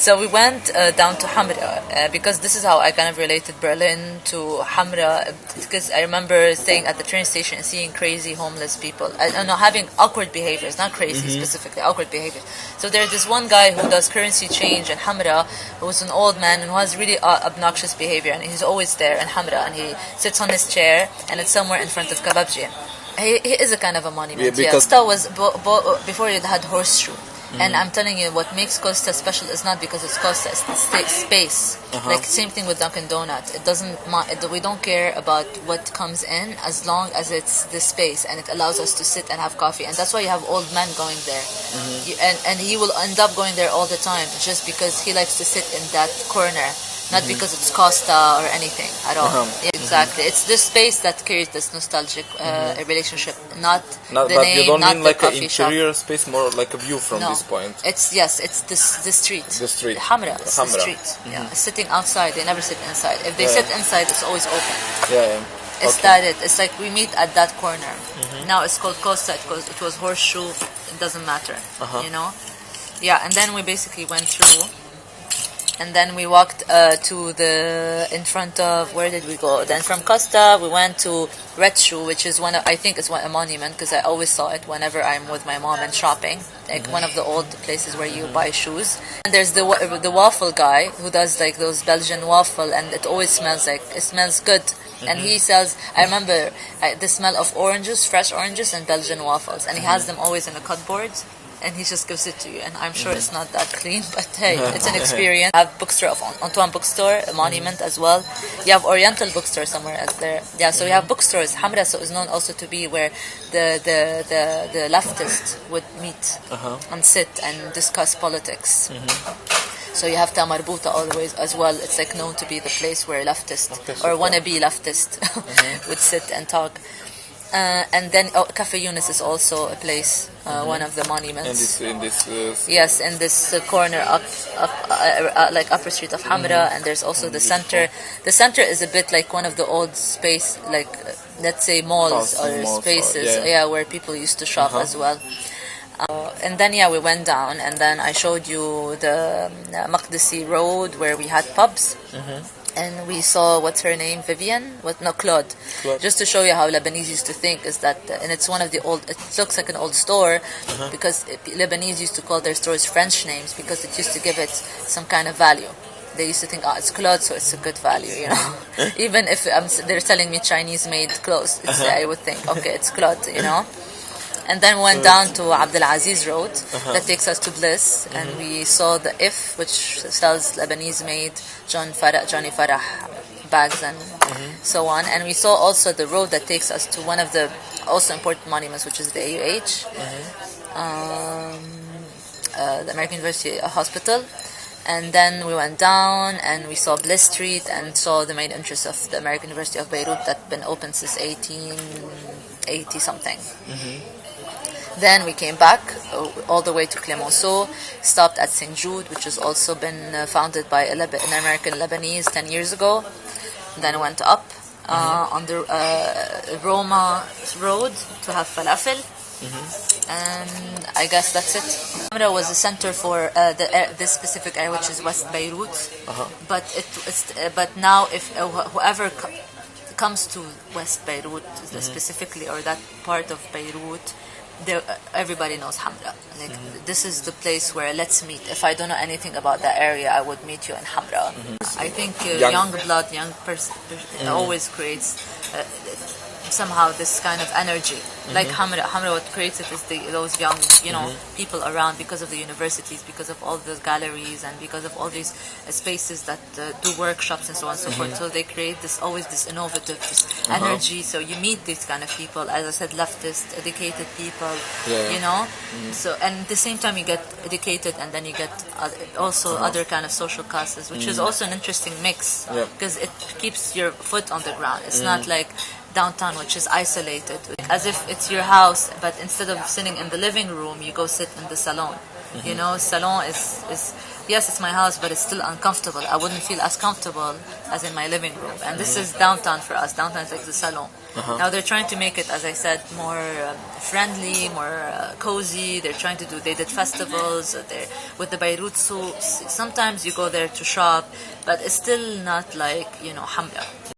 So we went down to Hamra because this is how I kind of related Berlin to Hamra, because I remember staying at the train station and seeing crazy homeless people. I don't know, having awkward behaviors, not crazy specifically, awkward behaviors. So there's this one guy who does currency change in Hamra, who's an old man and who has really obnoxious behavior, and he's always there in Hamra, and he sits on his chair and it's somewhere in front of Kababji. He is a kind of a monument. Yeah, because Costa was before it had horseshoe. And I'm telling you, what makes Costa special is not because it's Costa, it's the space. Like same thing with Dunkin' Donuts. It doesn't. We don't care about what comes in as long as it's the space, and it allows us to sit and have coffee. And that's why you have old men going there, and he will end up going there all the time just because he likes to sit in that corner. Not because it's Costa or anything at all. Exactly. It's this space that creates this nostalgic relationship, not the name, you don't not mean the like an coffee shop. interior space, more like a view from this point. It's the street. The street. Hamra, it's the street. Yeah, sitting outside. They never sit inside. If they sit inside, it's always open. It's It's like we meet at that corner. Now it's called Costa. It was horseshoe. It doesn't matter. You know. Yeah, and then we basically went through. And then we walked in front of, where did we go? Then from Costa, we went to Red Shoe, which is a monument, because I always saw it whenever I'm with my mom and shopping. Like one of the old places where you buy shoes. And there's the waffle guy who does like those Belgian waffle, and it always smells good. And he sells, I remember the smell of oranges, fresh oranges and Belgian waffles. And he has them always in a cupboard. And he just gives it to you, and I'm sure it's not that clean, but hey, it's an experience. I have bookstore of Antoine Bookstore, a monument as well. You have Oriental Bookstore somewhere as there. Yeah, so you have bookstores. Hamra is known also to be where the leftists would meet and sit and discuss politics. So you have Tamarbuta always as well. It's like known to be the place where leftist or wannabe leftist would sit and talk. And then Cafe Yunus is also a place, one of the monuments. In this yes, in this corner like upper street of Hamra, and there's also the center. The center is a bit like one of the old space, like let's say malls or spaces, where people used to shop as well. And then we went down, and then I showed you the Maqdisi Road where we had pubs. And we saw, what's her name, Vivian? Claude. Just to show you how Lebanese used to think is that, and it's one of the old, it looks like an old store, because Lebanese used to call their stores French names because it used to give it some kind of value. They used to think, it's Claude, so it's a good value, you know. Even if they're telling me Chinese-made clothes, I would think, okay, it's Claude, you know. And then went down to Abdulaziz Road that takes us to Bliss, and we saw the If, which sells Lebanese-made Johnny Farah bags and so on. And we saw also the road that takes us to one of the also important monuments, which is the AUH, the American University Hospital. And then we went down and we saw Bliss Street and saw the main entrance of the American University of Beirut that's been open since 1880 something. Then we came back all the way to Clemenceau, stopped at St. Jude, which has also been founded by an American Lebanese 10 years ago. Then went up on the Roma Road to have falafel. And I guess that's it. Hamra was a center for this specific area, which is West Beirut. But now if whoever comes to West Beirut specifically, or that part of Beirut, everybody knows Hamra. Like this is the place where let's meet. If I don't know anything about that area, I would meet you in Hamra. I think young blood, young person always creates somehow this kind of energy. Like Hamra, what creates it is those young, people around, because of the universities, because of all the galleries, and because of all these spaces that do workshops and so on and so forth. So they create always this innovative energy. So you meet these kind of people, as I said, leftist, educated people, So, and at the same time you get educated, and then you get also other kind of social classes, which is also an interesting mix, because it keeps your foot on the ground. It's not like downtown, which is isolated, as if it's your house, but instead of sitting in the living room, you go sit in the salon. Salon is yes, it's my house, but it's still uncomfortable. I wouldn't feel as comfortable as in my living room. And this is downtown for us. Downtown is like the salon. Now they're trying to make it, as I said, more friendly, more cozy. They did festivals with the Beirut souks. Sometimes you go there to shop, but it's still not like, Hamra.